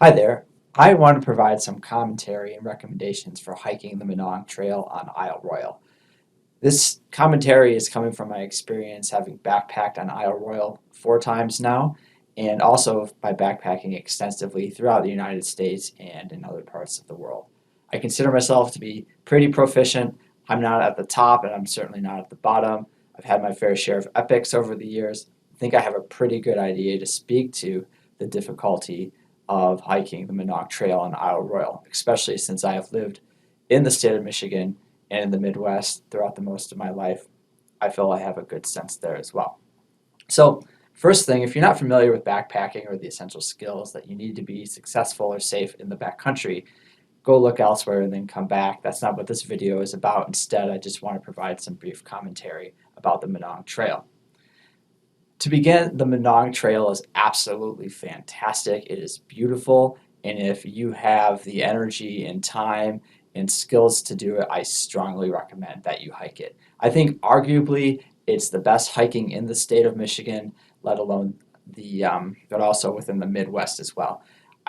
Hi there. I want to provide some commentary and recommendations for hiking the Minong Trail on Isle Royal. This commentary is coming from my experience having backpacked on Isle Royal 4 times now, and also by backpacking extensively throughout the United States and in other parts of the world. I consider myself to be pretty proficient. I'm not at the top, and I'm certainly not at the bottom. I've had my fair share of epics over the years. I think I have a pretty good idea to speak to the difficulty of hiking the Minong Trail on Isle Royal, especially since I have lived in the state of Michigan and in the Midwest throughout the most of my life. I feel I have a good sense there as well. So, first thing, if you're not familiar with backpacking or the essential skills that you need to be successful or safe in the backcountry, go look elsewhere and then come back. That's not what this video is about. Instead, I just want to provide some brief commentary about the Minong Trail. To begin, the Minong Trail is absolutely fantastic. It is beautiful, and if you have the energy and time and skills to do it, I strongly recommend that you hike it. I think arguably it's the best hiking in the state of Michigan, let alone but also within the Midwest as well.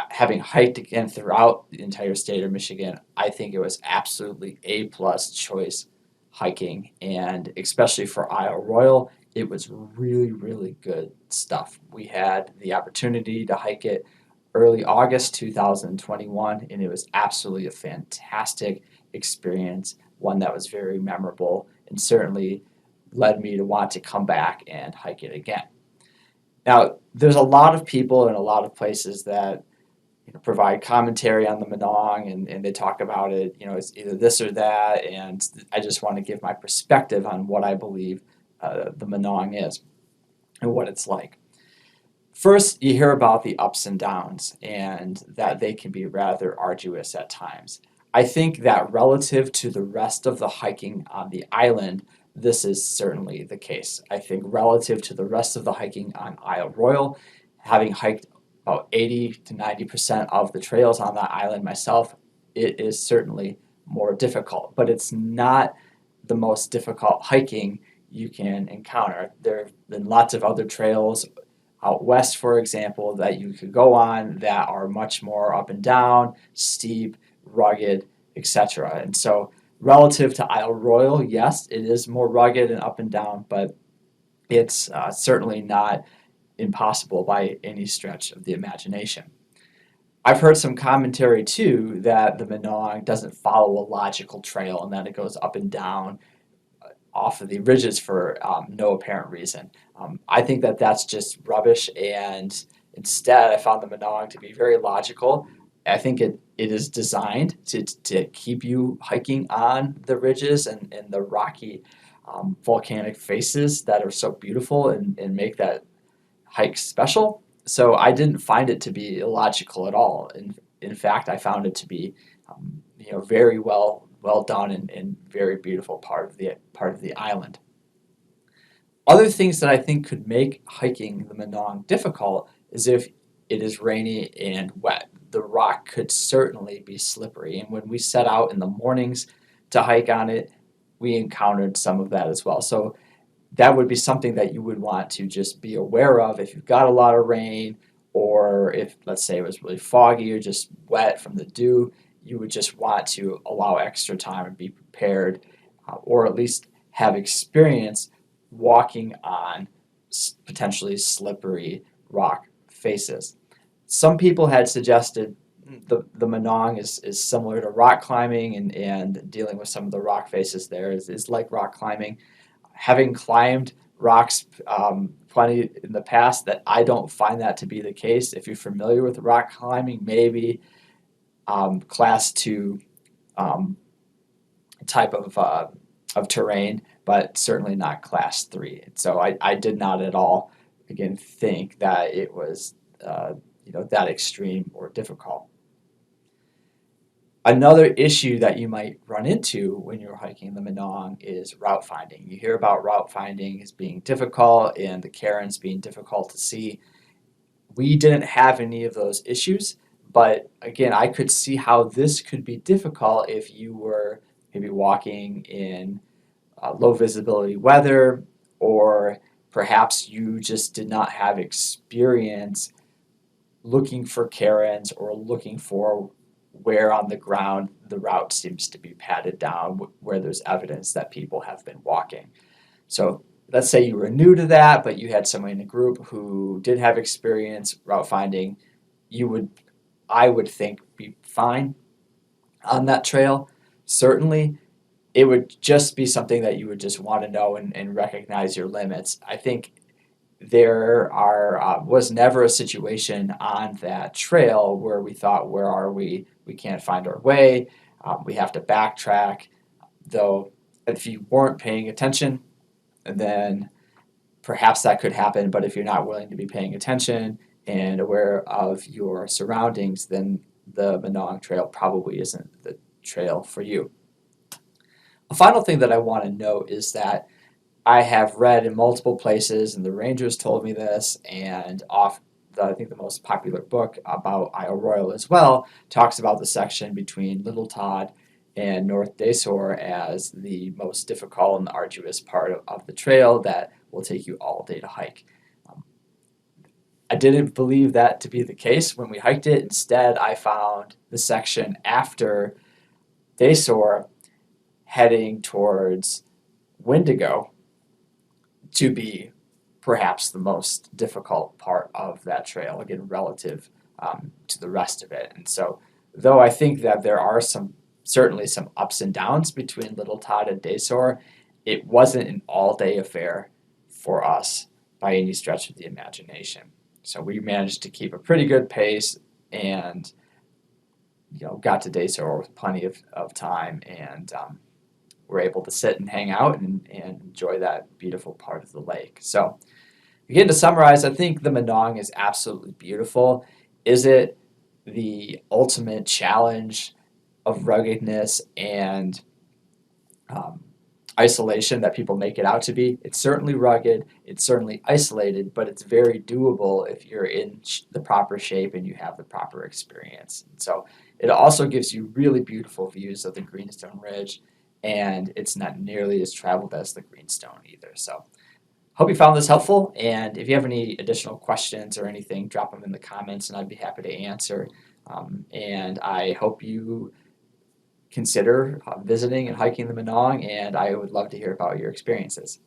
Having hiked again throughout the entire state of Michigan, I think it was absolutely A plus choice hiking, and especially for Isle Royal, it was really, really good stuff. We had the opportunity to hike it early August 2021, and it was absolutely a fantastic experience, one that was very memorable and certainly led me to want to come back and hike it again. Now, there's a lot of people in a lot of places that provide commentary on the Minong, and they talk about it, it's either this or that, and I just want to give my perspective on what I believe the Minong is and what it's like. First, you hear about the ups and downs and that they can be rather arduous at times. I think that relative to the rest of the hiking on the island, this is certainly the case. I think relative to the rest of the hiking on Isle Royal, having hiked about 80 to 90% of the trails on that island myself, it is certainly more difficult, but it's not the most difficult hiking you can encounter. There have been lots of other trails out west, for example, that you could go on that are much more up and down, steep, rugged, etc. And so relative to Isle Royal, yes, it is more rugged and up and down, but it's certainly not impossible by any stretch of the imagination. I've heard some commentary too that the Minong doesn't follow a logical trail and that it goes up and down off of the ridges for no apparent reason. I think that that's just rubbish, and instead I found the Minong to be very logical. I think it is designed to keep you hiking on the ridges and the rocky volcanic faces that are so beautiful and make that hike special. So I didn't find it to be illogical at all. In fact, I found it to be very well done and very beautiful part of the island. Other things that I think could make hiking the Minong difficult is if it is rainy and wet. The rock could certainly be slippery, and when we set out in the mornings to hike on it, we encountered some of that as well. So that would be something that you would want to just be aware of if you've got a lot of rain, or if, let's say, it was really foggy or just wet from the dew, you would just want to allow extra time and be prepared, or at least have experience walking on potentially slippery rock faces. Some people had suggested the Minong is similar to rock climbing, and dealing with some of the rock faces there is like rock climbing. Having climbed rocks plenty in the past, that I don't find that to be the case. If you're familiar with rock climbing, maybe class 2 type of terrain, but certainly not class 3. So I did not at all, again, think that it was that extreme or difficult. Another issue that you might run into when you're hiking the Minong is route finding. You hear about route finding as being difficult and the cairns being difficult to see. We didn't have any of those issues, but again, I could see how this could be difficult if you were maybe walking in low visibility weather, or perhaps you just did not have experience looking for cairns or looking for where on the ground the route seems to be padded down, where there's evidence that people have been walking. So let's say you were new to that, but you had someone in a group who did have experience route finding, you would, I would think, be fine on that trail. Certainly, it would just be something that you would just want to know and recognize your limits. I think there was never a situation on that trail where we thought, where are we? We can't find our way. We have to backtrack. Though, if you weren't paying attention, then perhaps that could happen. But if you're not willing to be paying attention and aware of your surroundings, then the Minong Trail probably isn't the trail for you. A final thing that I want to note is that I have read in multiple places, and the rangers told me this, and I think the most popular book about Isle Royal as well talks about the section between Little Todd and North Désor as the most difficult and arduous part of the trail that will take you all day to hike. I didn't believe that to be the case when we hiked it. Instead, I found the section after Désor heading towards Wendigo to be perhaps the most difficult part of that trail, again, relative to the rest of it. And so, though I think that there are certainly some ups and downs between Little Todd and Désor, it wasn't an all-day affair for us by any stretch of the imagination. So we managed to keep a pretty good pace and got to Désor with plenty of time, and we're able to sit and hang out and enjoy that beautiful part of the lake. So again, to summarize, I think the Minong is absolutely beautiful. Is it the ultimate challenge of ruggedness and isolation that people make it out to be? It's certainly rugged, it's certainly isolated, but it's very doable if you're in the proper shape and you have the proper experience. And so it also gives you really beautiful views of the Greenstone Ridge, and it's not nearly as traveled as the Greenstone either. So hope you found this helpful, and if you have any additional questions or anything, drop them in the comments and I'd be happy to answer. And I hope you consider visiting and hiking the Minong, and I would love to hear about your experiences.